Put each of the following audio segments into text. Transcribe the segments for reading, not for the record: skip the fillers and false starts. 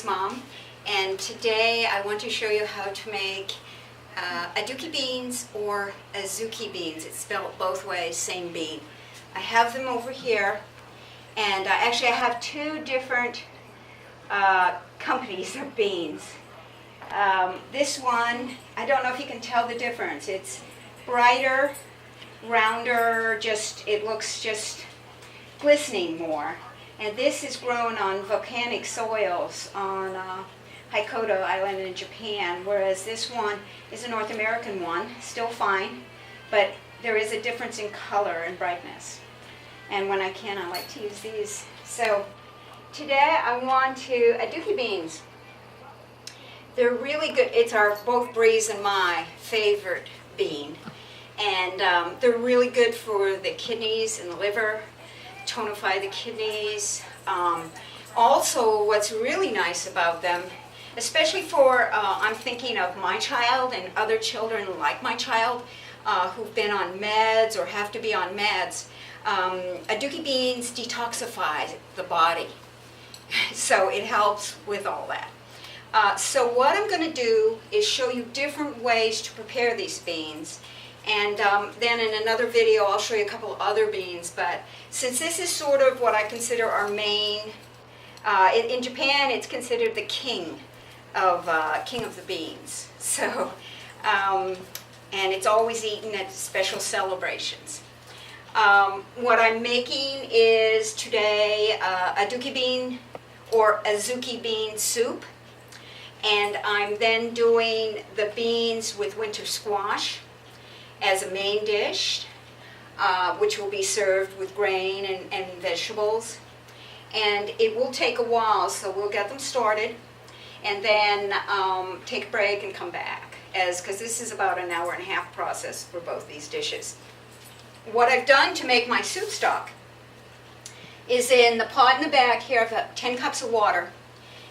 Beans Mom, and today I want to show you how to make Aduki beans or Azuki beans. It's spelled both ways, same bean. I have them over here, and actually I have two different companies of beans. This one, I don't know if you can tell the difference. It's brighter, rounder, it looks just glistening more. And this is grown on volcanic soils on Hokkaido Island in Japan, whereas this one is a North American one, still fine, but there is a difference in color and brightness. And when I can, I like to use these. So today I want to Aduki beans. They're really good. It's both Bree's and my favorite bean. And they're really good for the kidneys and the liver, tonify the kidneys. Also, what's really nice about them, especially for, I'm thinking of my child and other children like my child who've been on meds or have to be on meds, Aduki beans detoxify the body. So it helps with all that. So what I'm going to do is show you different ways to prepare these beans. And then in another video I'll show you a couple other beans, but since this is sort of what I consider our main, in Japan it's considered the king of the beans. So, and it's always eaten at special celebrations. What I'm making is today Aduki bean or Azuki bean soup, and I'm then doing the beans with winter squash as a main dish, which will be served with grain and vegetables. And it will take a while, so we'll get them started and then take a break and come back, because this is about an hour and a half process for both these dishes. What I've done to make my soup stock is in the pot in the back here, I've got 10 cups of water,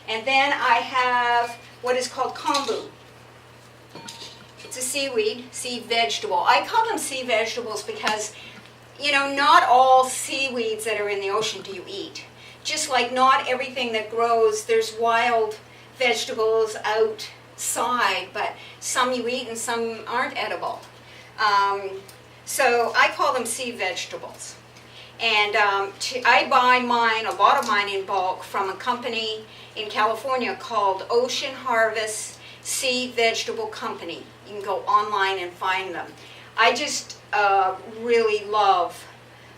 and then I have what is called kombu. It's a seaweed, sea vegetable. I call them sea vegetables because, you know, not all seaweeds that are in the ocean do you eat. Just like not everything that grows, there's wild vegetables outside, but some you eat and some aren't edible. So I call them sea vegetables. And I buy a lot of mine in bulk from a company in California called Ocean Harvest Sea Vegetable Company. You can go online and find them. I just really love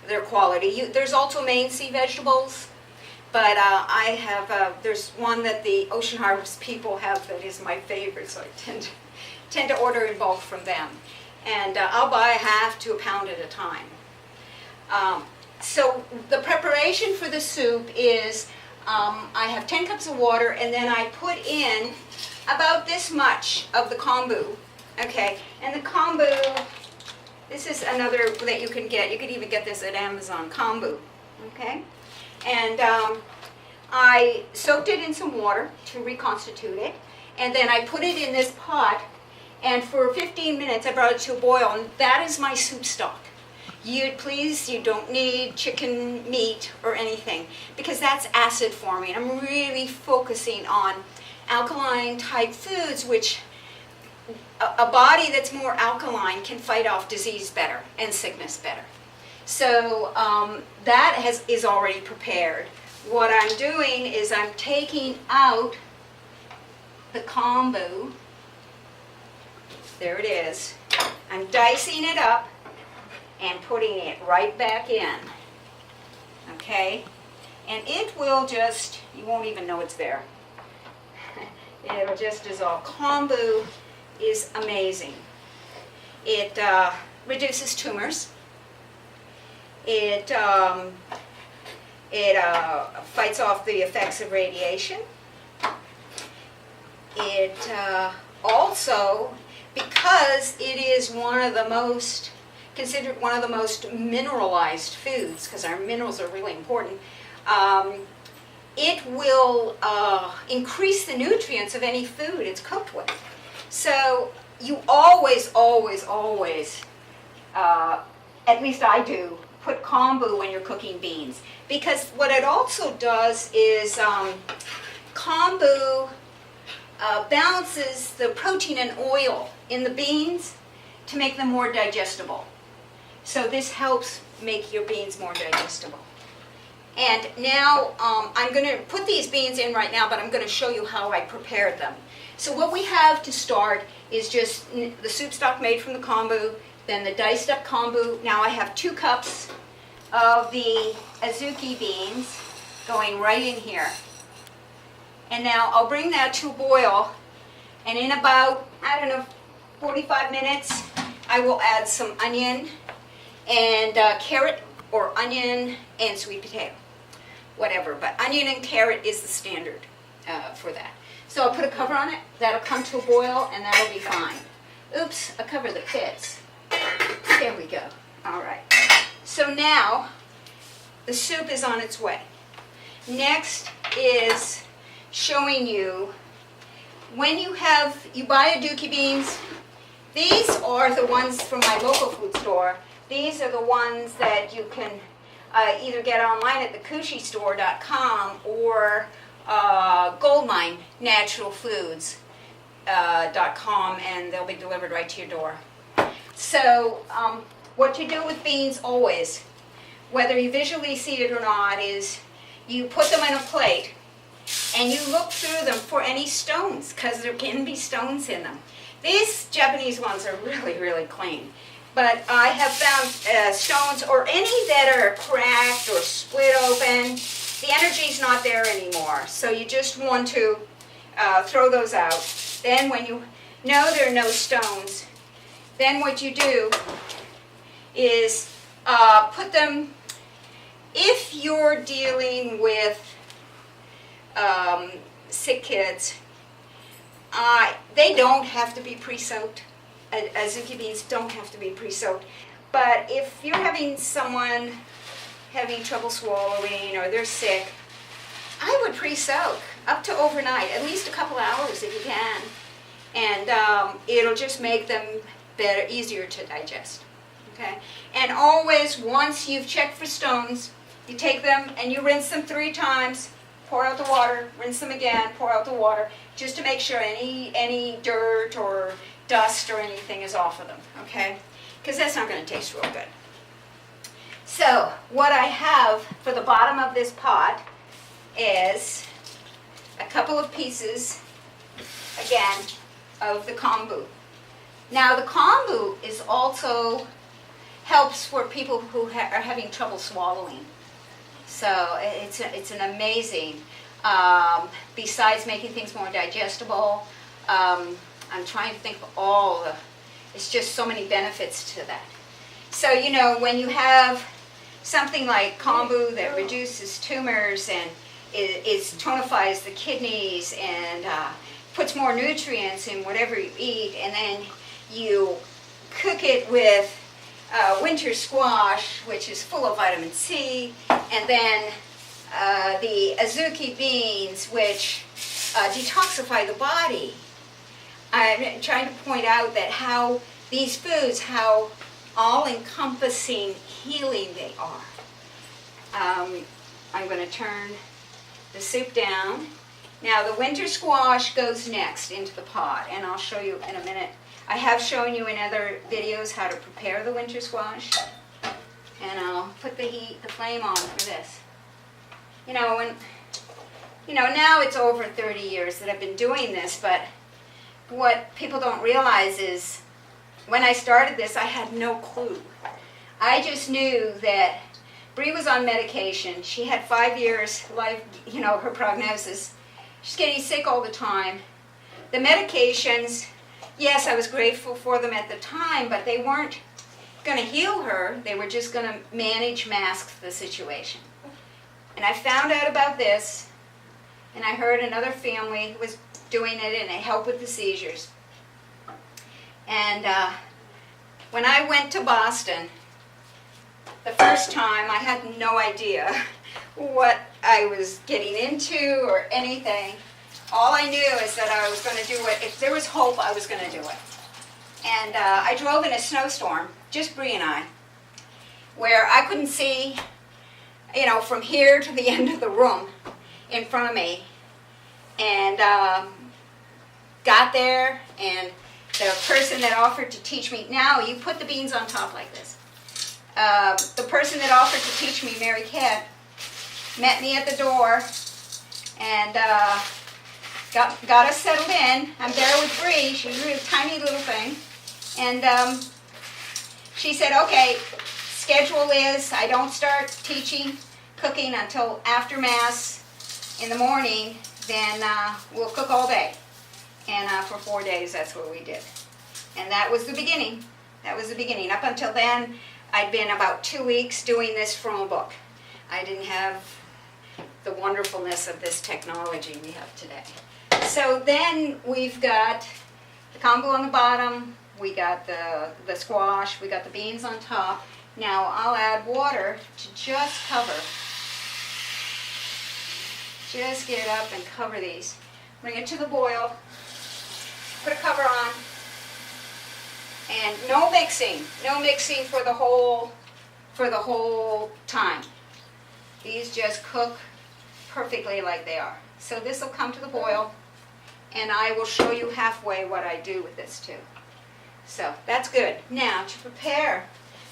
their quality. There's also Maine sea vegetables, but I have, there's one that the Ocean Harvest people have that is my favorite, so I tend to order in bulk from them. And I'll buy a half to a pound at a time. So the preparation for the soup is I have 10 cups of water, and then I put in about this much of the kombu. Okay, and the kombu, this is another that you can get. You could even get this at Amazon, kombu. Okay, and I soaked it in some water to reconstitute it, and then I put it in this pot, and for 15 minutes I brought it to a boil, and that is my soup stock. You don't need chicken meat or anything, because that's acid forming. I'm really focusing on alkaline type foods, which a body that's more alkaline can fight off disease better and sickness better. So that is already prepared. What I'm doing is I'm taking out the kombu. There it is. I'm dicing it up and putting it right back in. Okay? And it will just, you won't even know it's there. It'll just dissolve. Kombu is amazing. It reduces tumors. It fights off the effects of radiation. It also, because it is considered one of the most mineralized foods, because our minerals are really important, it will increase the nutrients of any food it's cooked with. So you always, at least I do, put kombu when you're cooking beans, because what it also does is kombu balances the protein and oil in the beans to make them more digestible. So this helps make your beans more digestible. And now I'm going to put these beans in right now, but I'm going to show you how I prepared them. So what we have to start is just the soup stock made from the kombu, then the diced up kombu. Now I have 2 cups of the Azuki beans going right in here. And now I'll bring that to a boil, and in about, 45 minutes, I will add some onion and carrot, or onion and sweet potato, whatever, but onion and carrot is the standard for that. So I'll put a cover on it, that'll come to a boil, and that'll be fine. Oops, a cover that fits. There we go. All right. So now the soup is on its way. Next is showing you when you buy Aduki beans. These are the ones from my local food store. These are the ones that you can either get online at thekushistore.com or goldminenaturalfoods.com, and they'll be delivered right to your door. So what you do with beans always, whether you visually see it or not, is you put them in a plate and you look through them for any stones, because there can be stones in them. These Japanese ones are really, really clean. But I have found stones, or any that are cracked or split open. The energy's not there anymore, so you just want to throw those out. Then when you know there are no stones, then what you do is put them, if you're dealing with sick kids, they don't have to be pre-soaked. Azuki beans don't have to be pre-soaked. But if you're having someone having trouble swallowing or they're sick, I would pre-soak up to overnight, at least a couple hours if you can. And it'll just make them better, easier to digest. Okay? And always, once you've checked for stones, you take them and you rinse them 3 times, pour out the water, rinse them again, pour out the water, just to make sure any dirt or dust or anything is off of them, okay? Because that's not going to taste real good. So what I have for the bottom of this pot is a couple of pieces, again, of the kombu. Now the kombu is also helps for people who are having trouble swallowing. So it's an amazing, besides making things more digestible, I'm trying to think of it's just so many benefits to that. So, when you have something like kombu that reduces tumors and tonifies the kidneys and puts more nutrients in whatever you eat, and then you cook it with winter squash, which is full of vitamin C, and then the Azuki beans, which detoxify the body. I'm trying to point out that how these foods, how all-encompassing healing they are. I'm going to turn the soup down. Now the winter squash goes next into the pot, and I'll show you in a minute. I have shown you in other videos how to prepare the winter squash, and I'll put the flame on for this. Now it's over 30 years that I've been doing this, but what people don't realize is when I started this, I had no clue. I just knew that Bree was on medication. She had 5 years life, her prognosis. She's getting sick all the time. The medications, yes, I was grateful for them at the time, but they weren't going to heal her. They were just going to mask the situation. And I found out about this, and I heard another family was doing it, and it helped with the seizures. And when I went to Boston, the first time, I had no idea what I was getting into or anything. All I knew is that I was going to do it. If there was hope, I was going to do it. And I drove in a snowstorm, just Bree and I, where I couldn't see, from here to the end of the room in front of me. And got there, and the person that offered to teach me, now you put the beans on top like this. The person that offered to teach me, Mary Cat, met me at the door and got us settled in. I'm there with Bree. She's a tiny little thing. And she said, okay, schedule is I don't start teaching cooking until after Mass in the morning. Then we'll cook all day. And for 4 days, that's what we did. And that was the beginning. That was the beginning. Up until then, I'd been about 2 weeks doing this from a book. I didn't have the wonderfulness of this technology we have today. So then we've got the kombu on the bottom, we got the squash, we got the beans on top. Now I'll add water to just cover. Just get it up and cover these. Bring it to the boil, put a cover on, and no mixing for the whole time. These just cook perfectly like they are. So this will come to the boil, and I will show you halfway what I do with this too. So that's good. Now to prepare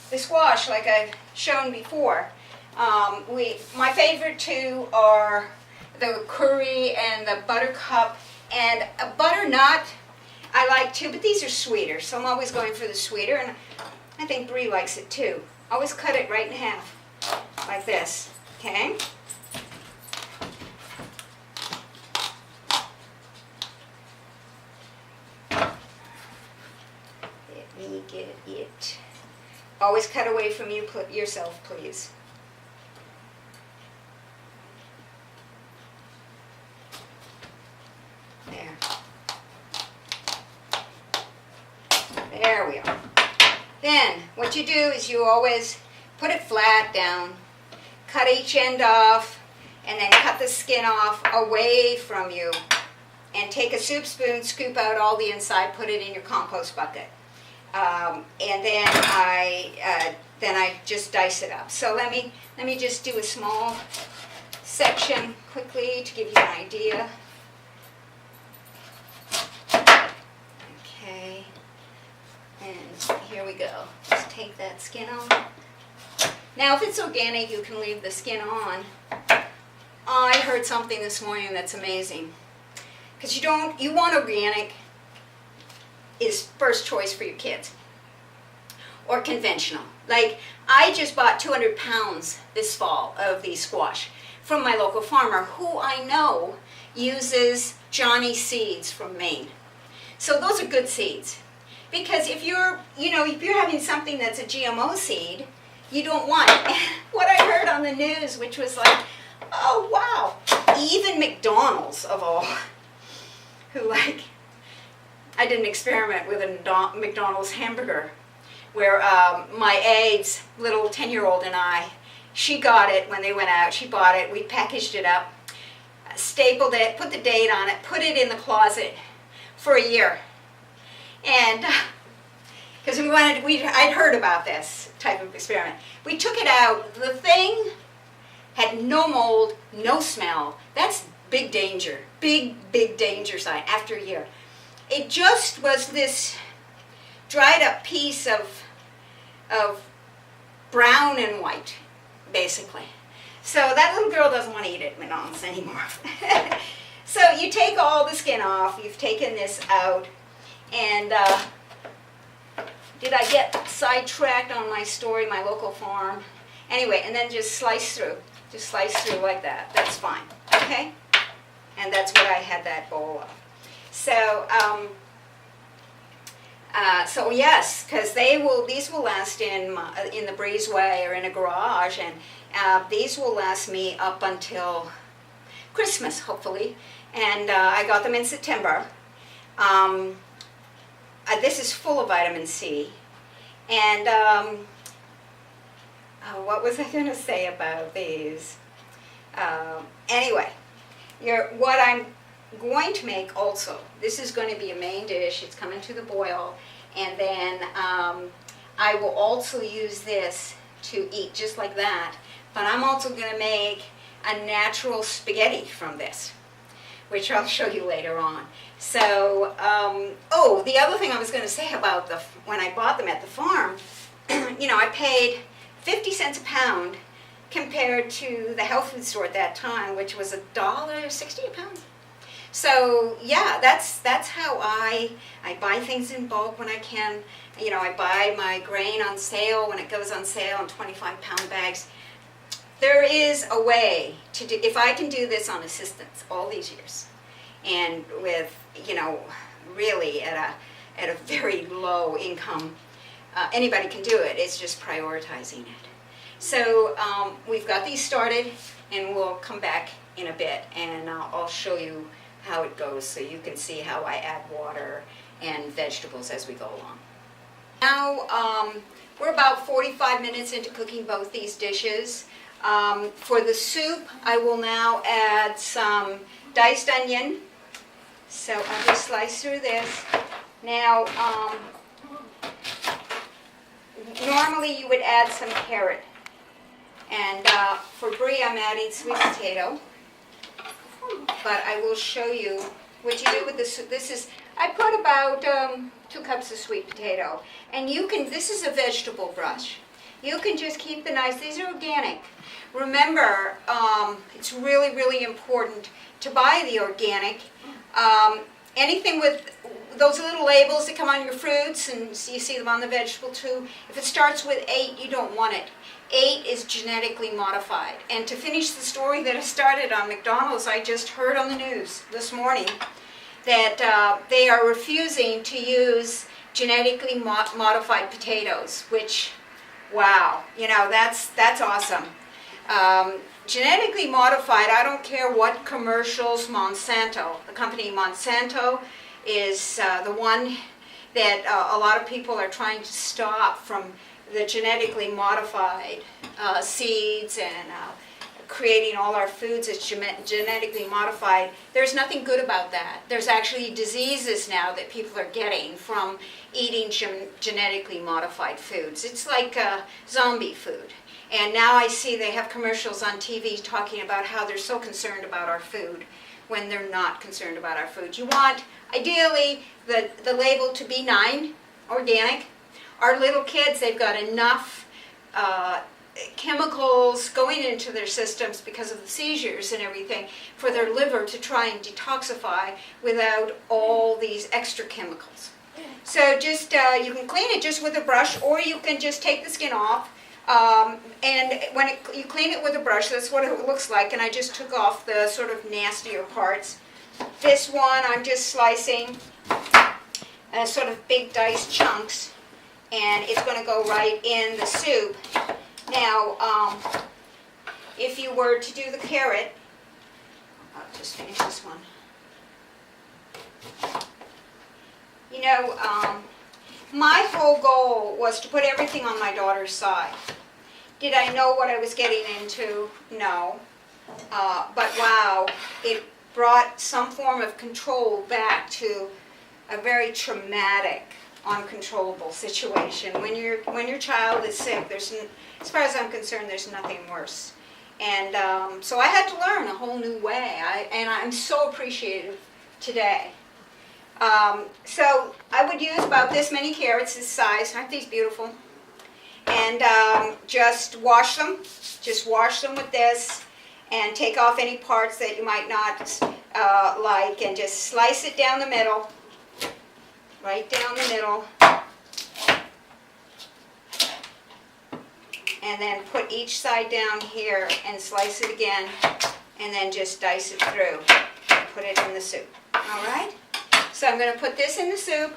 the squash, like I've shown before, my favorite two are the curry and the buttercup, and a butternut I like too, but these are sweeter, so I'm always going for the sweeter, and I think Bree likes it too. Always cut it right in half, like this, okay? Let me get it. Always cut away from yourself, please. There. There we are. Then what you do is you always put it flat down, cut each end off, and then cut the skin off away from you. And take a soup spoon, scoop out all the inside, put it in your compost bucket. And then I just dice it up. So let me just do a small section quickly to give you an idea. Okay, and here we go. Just take that skin off. Now, if it's organic, you can leave the skin on. I heard something this morning that's amazing. Because you want organic is first choice for your kids. Or conventional. Like, I just bought 200 pounds this fall of these squash from my local farmer, who I know uses Johnny seeds from Maine. So those are good seeds. Because if you're having something that's a GMO seed, you don't want it. What I heard on the news, which was like, oh wow, even McDonald's of all, who I did an experiment with a McDonald's hamburger where my aide's little 10-year-old and she got it when they went out. She bought it, we packaged it up, stapled it, put the date on it, put it in the closet for a year. And because I'd heard about this type of experiment. We took it out. The thing had no mold, no smell. That's big danger. Big danger sign after a year. It just was this dried up piece of brown and white, basically. So that little girl doesn't want to eat it at McDonald's anymore. So you take all the skin off. You've taken this out. And did I get sidetracked on my story, my local farm? Anyway, and then just slice through. Just slice through like that. That's fine. Okay? And that's what I had that bowl of. So, so yes, because these will last in the breezeway or in a garage, and these will last me up until Christmas, hopefully. And I got them in September. This is full of vitamin C. And what was I going to say about these? Anyway, what I'm going to make also, this is going to be a main dish. It's coming to the boil. And then I will also use this to eat just like that. But I'm also going to make a natural spaghetti from this. which I'll show you later on. So, oh, the other thing I was going to say about when I bought them at the farm, you know, I paid 50 cents a pound compared to the health food store at that time, which was $1.60 a pound. So yeah, that's how I buy things in bulk when I can. You know, I buy my grain on sale when it goes on sale in 25-pound bags. There is a way to do, if I can do this on assistance all these years, and with, you know, really at a very low income, anybody can do it. It's just prioritizing it. So we've got these started, and we'll come back in a bit, and I'll show you how it goes so you can see how I add water and vegetables as we go along. Now we're about 45 minutes into cooking both these dishes. For the soup, I will now add some diced onion. So I'll just slice through this. Now, normally you would add some carrot. And for Bree, I'm adding sweet potato. But I will show you what you do with the soup. This is, I put about 2 cups of sweet potato. And you can, this is a vegetable brush. You can just keep the knives, these are organic. Remember, it's really, really important to buy the organic. Anything with those little labels that come on your fruits, and you see them on the vegetable too, if it starts with 8, you don't want it. 8 is genetically modified. And to finish the story that I started on McDonald's, I just heard on the news this morning that they are refusing to use genetically modified potatoes, which, wow, you know, that's awesome. Genetically modified, I don't care what commercials, Monsanto, the company Monsanto is the one that a lot of people are trying to stop from the genetically modified seeds and creating all our foods as genetically modified. There's nothing good about that. There's actually diseases now that people are getting from eating genetically modified foods. It's like zombie food. And now I see they have commercials on TV talking about how they're so concerned about our food when they're not concerned about our food. You want, ideally, the label to be 9, organic. Our little kids, they've got enough chemicals going into their systems because of the seizures and everything for their liver to try and detoxify without all these extra chemicals. So just, you can clean it just with a brush, or you can just take the skin off. And when you clean it with a brush, that's what it looks like, and I just took off the sort of nastier parts. This one I'm just slicing sort of big diced chunks, and it's going to go right in the soup. Now, if you were to do the carrot, I'll just finish this one. You know, my whole goal was to put everything on my daughter's side. Did I know what I was getting into? No. But wow, it brought some form of control back to a very traumatic, uncontrollable situation. When your child is sick, as far as I'm concerned, there's nothing worse. And so I had to learn a whole new way, and I'm so appreciative today. So I would use about this many carrots, this size. Aren't these beautiful? And just wash them. Just wash them with this, and take off any parts that you might not like, and just slice it down the middle. Right down the middle. And then put each side down here and slice it again, and then just dice it through. Put it in the soup. All right? So I'm going to put this in the soup,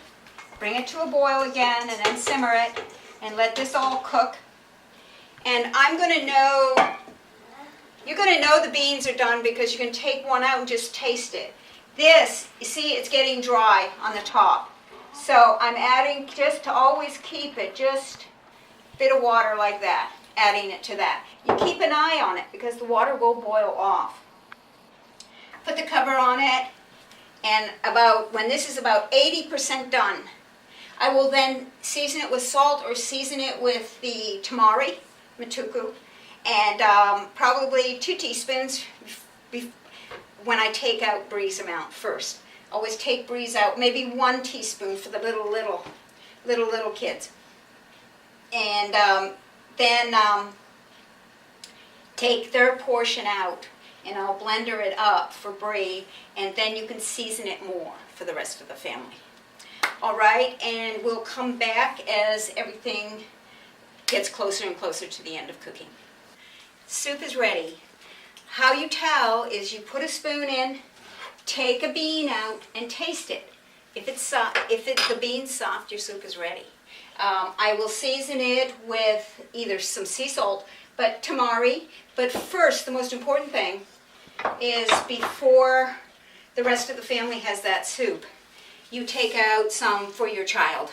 bring it to a boil again, and then simmer it, and let this all cook. And I'm going to know, you're going to know the beans are done because you can take one out and just taste it. This, you see, it's getting dry on the top. So I'm adding, just to always keep it, just a bit of water like that, adding it to that. You keep an eye on it because the water will boil off. Put the cover on it. And when this is about 80% done, I will then season it with salt or season it with the tamari, matuku, and probably 2 teaspoons when I take out Bree's amount first. Always take Bree's out, maybe 1 teaspoon for the little kids. And then take their portion out, and I'll blender it up for Bree, and then you can season it more for the rest of the family. All right, and we'll come back as everything gets closer and closer to the end of cooking. Soup is ready. How you tell is you put a spoon in, take a bean out, and taste it. If the bean's soft, your soup is ready. I will season it with either some sea salt, but tamari. But first, the most important thing is before the rest of the family has that soup, you take out some for your child.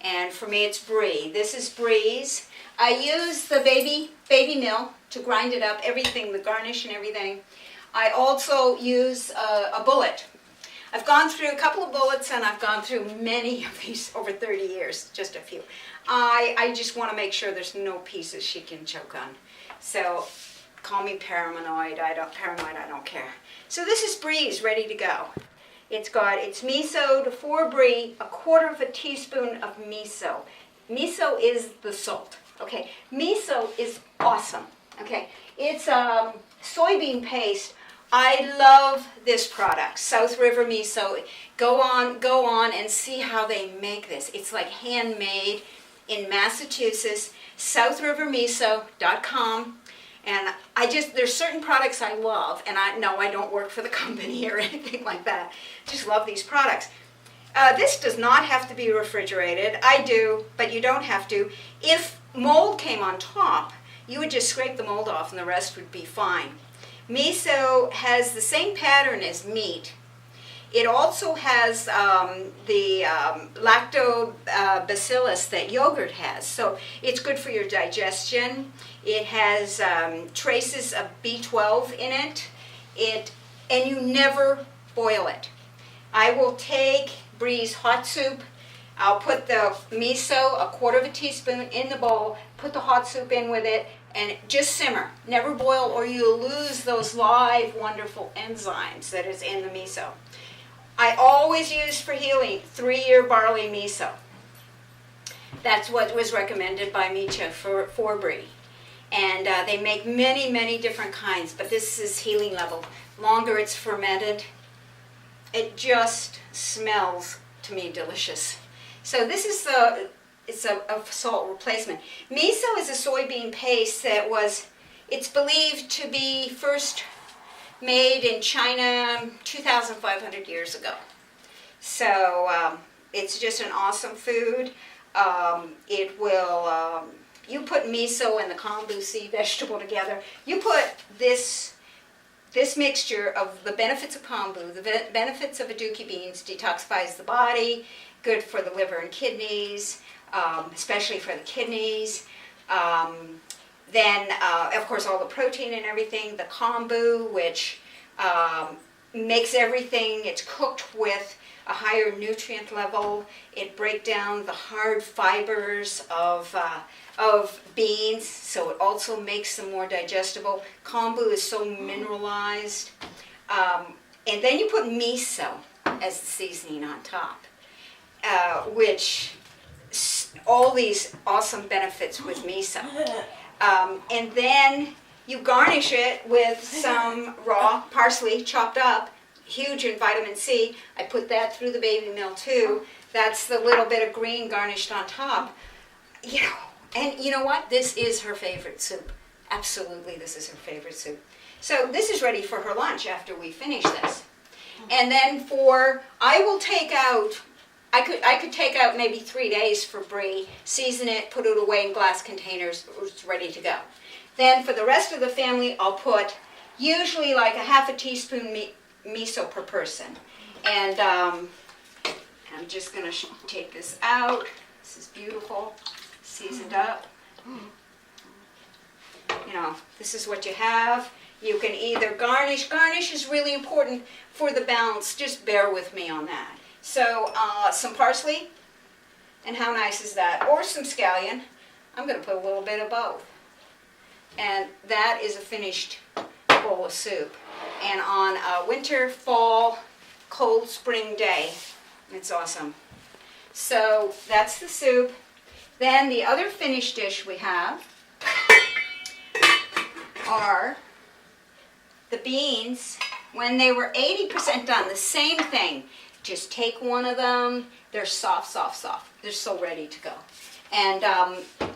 And for me, it's Bree. This is Bree's. I use the baby mill to grind it up, everything, the garnish and everything. I also use a bullet. I've gone through a couple of bullets, and I've gone through many of these over 30 years, just a few. I just want to make sure there's no pieces she can choke on. So call me paranoid, I don't care. So this is Bree's ready to go. It's miso for Bree, 1/4 teaspoon of miso. Miso is the salt, okay? Miso is awesome, okay? It's soybean paste. I love this product, South River Miso. Go on and see how they make this. It's like handmade in Massachusetts, southrivermiso.com. And there's certain products I love, and I don't work for the company or anything like that. Just love these products. This does not have to be refrigerated. I do, but you don't have to. If mold came on top, you would just scrape the mold off and the rest would be fine. Miso has the same pattern as meat. It also has the lactobacillus that yogurt has, so it's good for your digestion. It has traces of B12 in it. And you never boil it. I will take Bree's hot soup. I'll put the miso, 1/4 teaspoon, in the bowl, put the hot soup in with it, and just simmer. Never boil, or you'll lose those live, wonderful enzymes that is in the miso. I always use for healing 3-year barley miso. That's what was recommended by Micha for Bree. And they make many, many different kinds, but this is healing level. Longer it's fermented, it just smells, to me, delicious. So this is it's a salt replacement. Miso is a soybean paste that it's believed to be first made in China 2,500 years ago. So it's just an awesome food. You put miso and the kombu seed vegetable together. You put this mixture of the benefits of kombu, the benefits of Aduki beans, detoxifies the body, good for the liver and kidneys, especially for the kidneys. Then, of course, all the protein and everything, the kombu, which makes everything, it's cooked with a higher nutrient level. It breaks down the hard fibers of beans, so it also makes them more digestible. Kombu is so mineralized. And then you put miso as the seasoning on top, which all these awesome benefits with miso. And then you garnish it with some raw parsley chopped up, huge in vitamin C. I put that through the baby mill too. That's the little bit of green garnished on top. And you know what? This is her favorite soup. Absolutely, this is her favorite soup. So this is ready for her lunch after we finish this. And then I could take out maybe 3 days for Bree, season it, put it away in glass containers, it's ready to go. Then for the rest of the family, I'll put usually like 1/2 teaspoon miso per person. And I'm just going to take this out. This is beautiful, seasoned up. This is what you have. You can either garnish. Garnish is really important for the balance. Just bear with me on that. So some parsley, and how nice is that? Or some scallion. I'm going to put a little bit of both. And that is a finished bowl of soup. and on a winter, fall, cold spring day. It's awesome. So that's the soup. Then the other finished dish we have are the beans. When they were 80% done, the same thing. Just take one of them. They're soft, soft, soft. They're so ready to go. And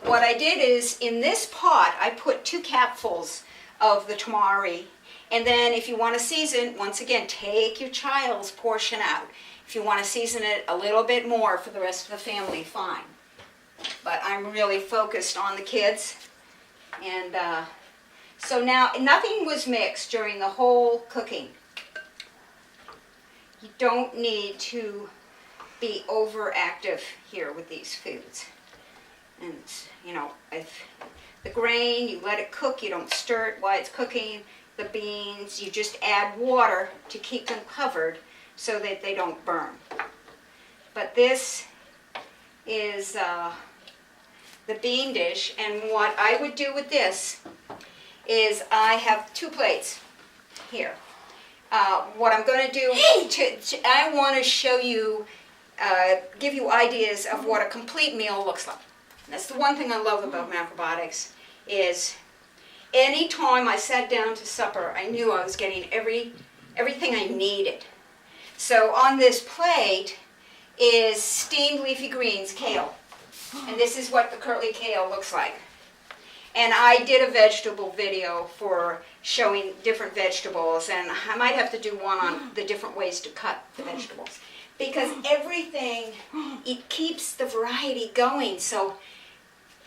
what I did is, in this pot, I put 2 capfuls of the tamari. And then if you want to season, once again, take your child's portion out. If you want to season it a little bit more for the rest of the family, fine. But I'm really focused on the kids. And so now, nothing was mixed during the whole cooking. You don't need to be overactive here with these foods. And, you know, if the grain, you let it cook, you don't stir it while it's cooking. The beans, you just add water to keep them covered so that they don't burn. But this is the bean dish, and what I would do with this is I have 2 plates here. What I'm going to do, I want to show you, give you ideas of what a complete meal looks like. And that's the one thing I love about macrobiotics, is any time I sat down to supper, I knew I was getting everything I needed. So on this plate is steamed leafy greens, kale. And this is what the curly kale looks like. And I did a vegetable video for showing different vegetables, and I might have to do one on the different ways to cut the vegetables. Because everything, it keeps the variety going, so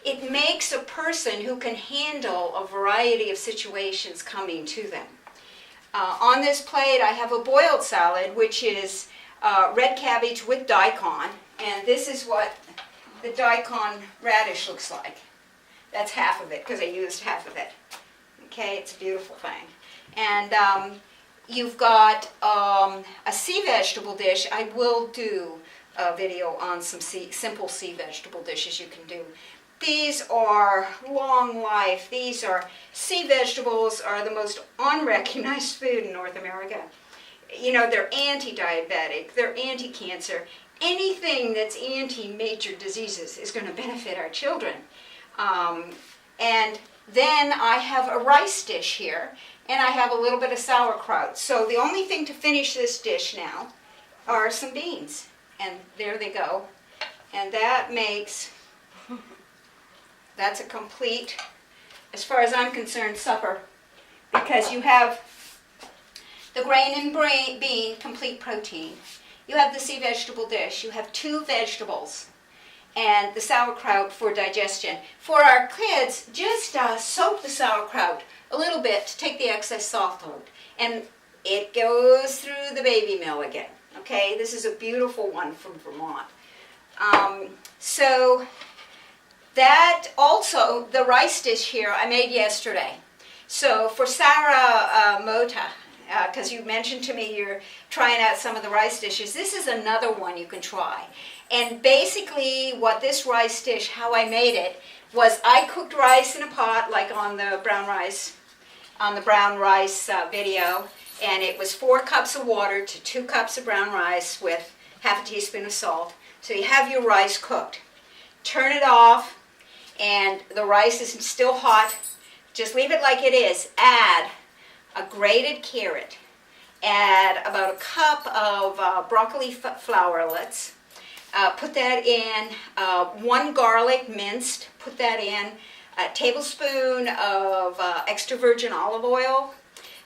it makes a person who can handle a variety of situations coming to them. On this plate I have a boiled salad, which is red cabbage with daikon, and this is what the daikon radish looks like. That's half of it, because I used half of it. Okay, it's a beautiful thing. And you've got a sea vegetable dish. I will do a video on some simple sea vegetable dishes you can do. These are long life. These are, sea vegetables are the most unrecognized food in North America. You know, they're anti-diabetic, they're anti-cancer. Anything that's anti-major diseases is going to benefit our children. And then I have a rice dish here, and I have a little bit of sauerkraut. So the only thing to finish this dish now are some beans. And there they go. And that makes, that's a complete, as far as I'm concerned, supper. Because you have the grain and bean, complete protein. You have the sea vegetable dish. You have 2 vegetables. And the sauerkraut for digestion. For our kids, just soak the sauerkraut a little bit to take the excess salt out. And it goes through the baby mill again. Okay, this is a beautiful one from Vermont. So that also, the rice dish here I made yesterday. So for Sarah Mota, because you mentioned to me you're trying out some of the rice dishes, this is another one you can try. And basically what this rice dish, how I made it, was I cooked rice in a pot, like on the brown rice video, and it was 4 cups of water to 2 cups of brown rice with half a teaspoon of salt. So you have your rice cooked. Turn it off, and the rice is still hot. Just leave it like it is. Add a grated carrot. Add about a cup of broccoli flowerlets. Put that in, 1 garlic minced, put that in, a tablespoon of extra virgin olive oil,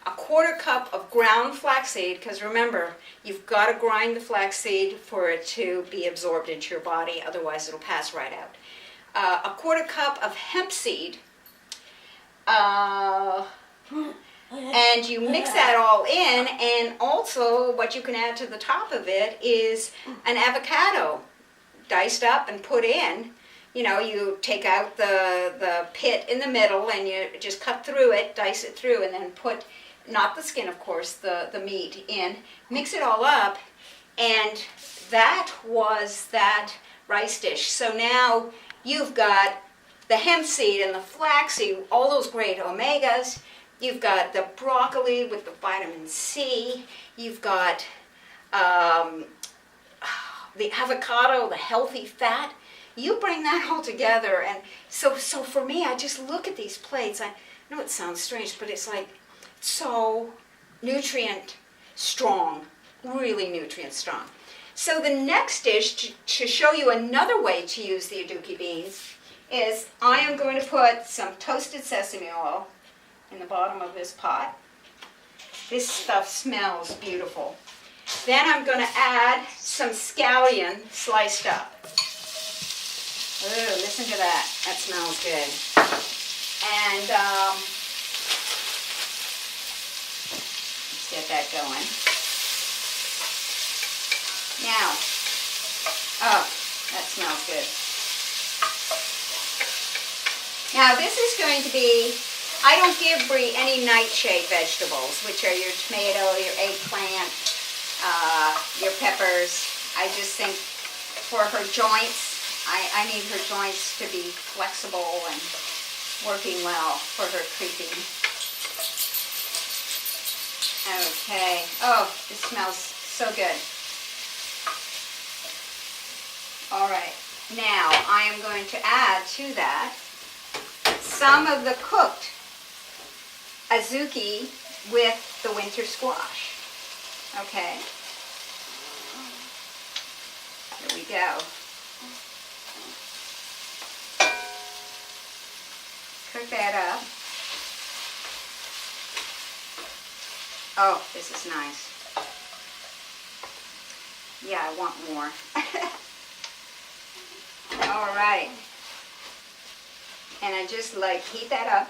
a 1/4 cup of ground flaxseed, because remember, you've got to grind the flaxseed for it to be absorbed into your body, otherwise it'll pass right out. A 1/4 cup of hemp seed, and you mix that all in, and also what you can add to the top of it is an avocado diced up and put in. You know, you take out the pit in the middle and you just cut through it, dice it through, and then put, not the skin of course, the meat in. Mix it all up, and that was that rice dish. So now you've got the hemp seed and the flaxseed, all those great omegas, You've got the broccoli with the vitamin C. You've got the avocado, the healthy fat. You bring that all together, and so for me, I just look at these plates. I know it sounds strange, but it's like so nutrient strong, really nutrient strong. So the next dish, to show you another way to use the Aduki beans, is I am going to put some toasted sesame oil in the bottom of this pot. This stuff smells beautiful. Then I'm going to add some scallion sliced up. Ooh, listen to that. That smells good. And let's get that going. Now, oh, that smells good. Now this is going to be, I don't give Bree any nightshade vegetables, which are your tomato, your eggplant, your peppers. I just think for her joints, I need her joints to be flexible and working well for her creeping. Okay. Oh, it smells so good. All right. Now I am going to add to that some of the cooked Azuki with the winter squash. Okay. Here we go. Cook that up. Oh, this is nice. Yeah, I want more. All right. And I just heat that up.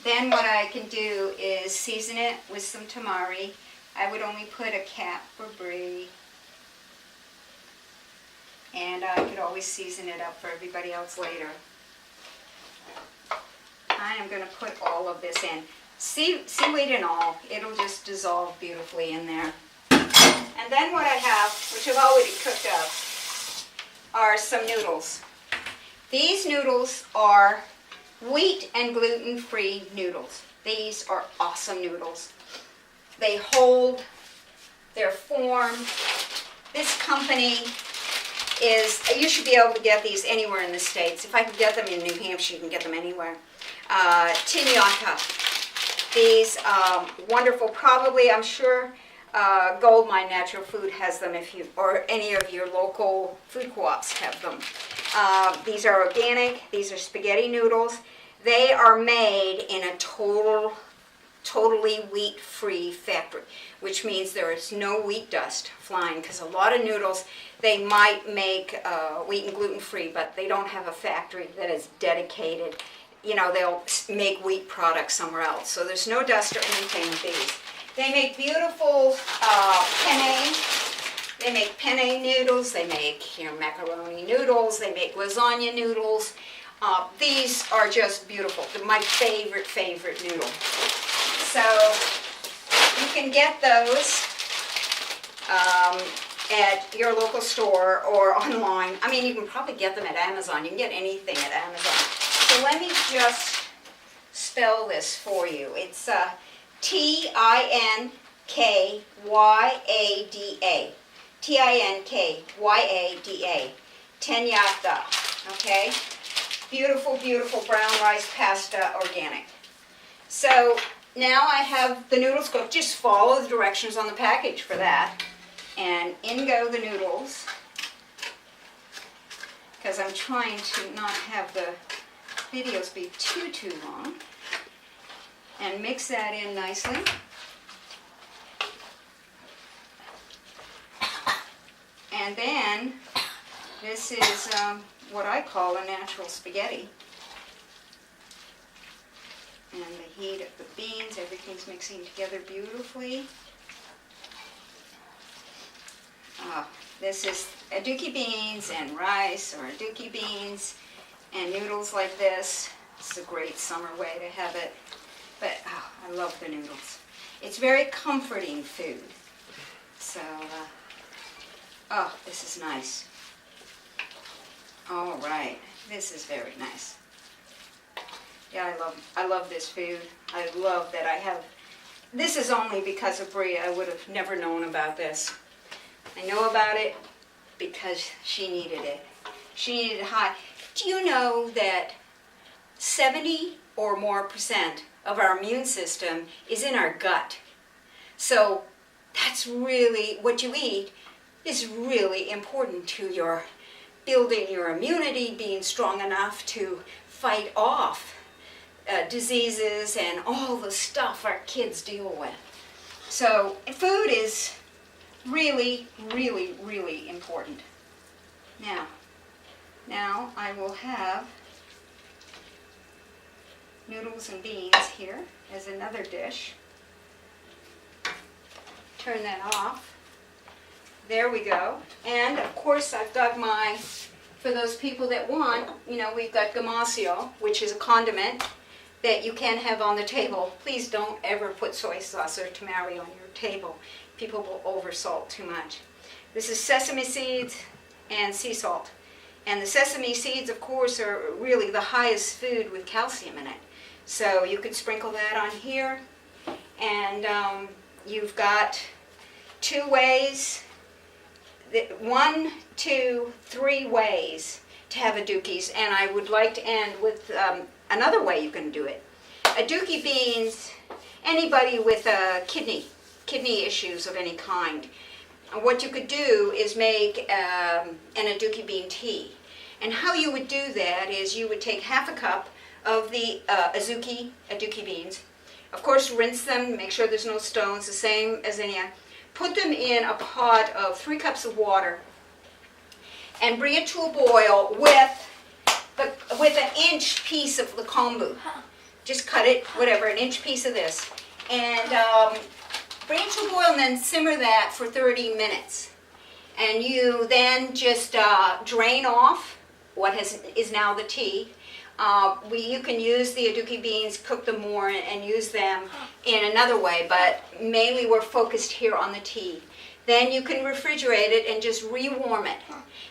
Then what I can do is season it with some tamari. I would only put a cap for Bree. And I could always season it up for everybody else later. I am going to put all of this in. Seaweed and all, it'll just dissolve beautifully in there. And then what I have, which I've already cooked up, are some noodles. These noodles are wheat and gluten-free noodles. These are awesome noodles. They hold their form. This company is, you should be able to get these anywhere in the States. If I could get them in New Hampshire, you can get them anywhere. Tinyaka. These wonderful, probably, I'm sure, Gold Mine Natural Food has them, if you, or any of your local food co-ops have them. These are organic. These are spaghetti noodles. They are made in a totally wheat-free factory, which means there is no wheat dust flying, because a lot of noodles, they might make wheat and gluten-free, but they don't have a factory that is dedicated. You know, they'll make wheat products somewhere else. So there's no dust or anything with these. They make beautiful penne. They make penne noodles. They make, macaroni noodles. They make lasagna noodles. These are just beautiful. They're my favorite noodle. So you can get those at your local store or online. I mean, you can probably get them at Amazon. You can get anything at Amazon. So let me just spell this for you. It's Tinkayada. Tinkayada. Tinyaka. Okay? Beautiful, beautiful brown rice pasta, organic. So now I have the noodles cooked. Just follow the directions on the package for that. And in go the noodles. Because I'm trying to not have the videos be too long. And mix that in nicely. And then this is what I call a natural spaghetti. And the heat of the beans, everything's mixing together beautifully. This is Aduki beans and rice, or Aduki beans and noodles like this. It's a great summer way to have it. But I love the noodles. It's very comforting food. So, this is nice. All right, this is very nice. Yeah, I love this food. I love that I have. This is only because of Bree. I would have never known about this. I know about it because she needed it. She needed high. Do you know that 70 or more % of our immune system is in our gut? So that's really, what you eat is really important to your building your immunity, being strong enough to fight off diseases and all the stuff our kids deal with. So food is really, really, really important. Now I will have noodles and beans here as another dish. Turn that off. There we go. And of course I've got my, for those people that want, we've got gamasio, which is a condiment that you can have on the table. Please don't ever put soy sauce or tamari on your table. People will oversalt too much. This is sesame seeds and sea salt. And the sesame seeds, of course, are really the highest food with calcium in it. So you could sprinkle that on here. And you've got 2 ways, 1, 2, 3 ways to have Adukis. And I would like to end with another way you can do it. Aduki beans, anybody with kidney issues of any kind, what you could do is make an Aduki bean tea. And how you would do that is you would take half a cup of the Aduki beans. Of course, rinse them, make sure there's no stones, the same as any. Put them in a pot of 3 cups of water and bring it to a boil with an inch piece of the kombu. Just cut it, whatever, an inch piece of this. And bring it to a boil and then simmer that for 30 minutes. And you then just drain off what is now the tea. You can use the Aduki beans, cook them more, and use them in another way, but mainly we're focused here on the tea. Then you can refrigerate it and just rewarm it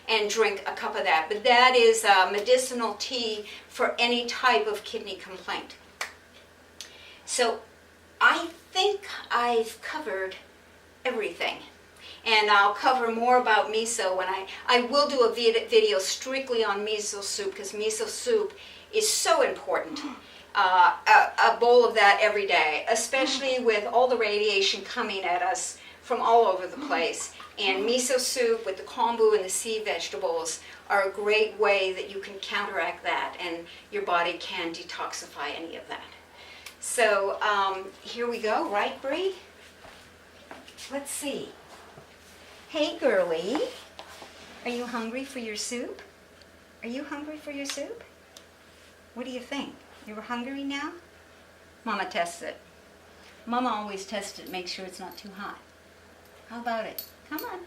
and drink a cup of that. But that is medicinal tea for any type of kidney complaint. So I think I've covered everything. And I'll cover more about miso when I will do a video strictly on miso soup, because miso soup is so important. A bowl of that every day, especially with all the radiation coming at us from all over the place. And miso soup with the kombu and the sea vegetables are a great way that you can counteract that, and your body can detoxify any of that. So here we go, right, Bree? Let's see. Hey, girlie, are you hungry for your soup? Are you hungry for your soup? What do you think? You're hungry now? Mama tests it. Mama always tests it, make sure it's not too hot. How about it? Come on.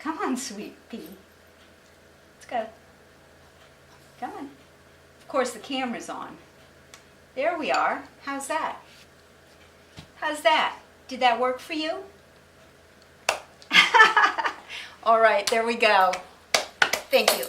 Come on, sweet pea. Let's go. Come on. Of course, the camera's on. There we are. How's that? How's that? Did that work for you? All right, there we go. Thank you.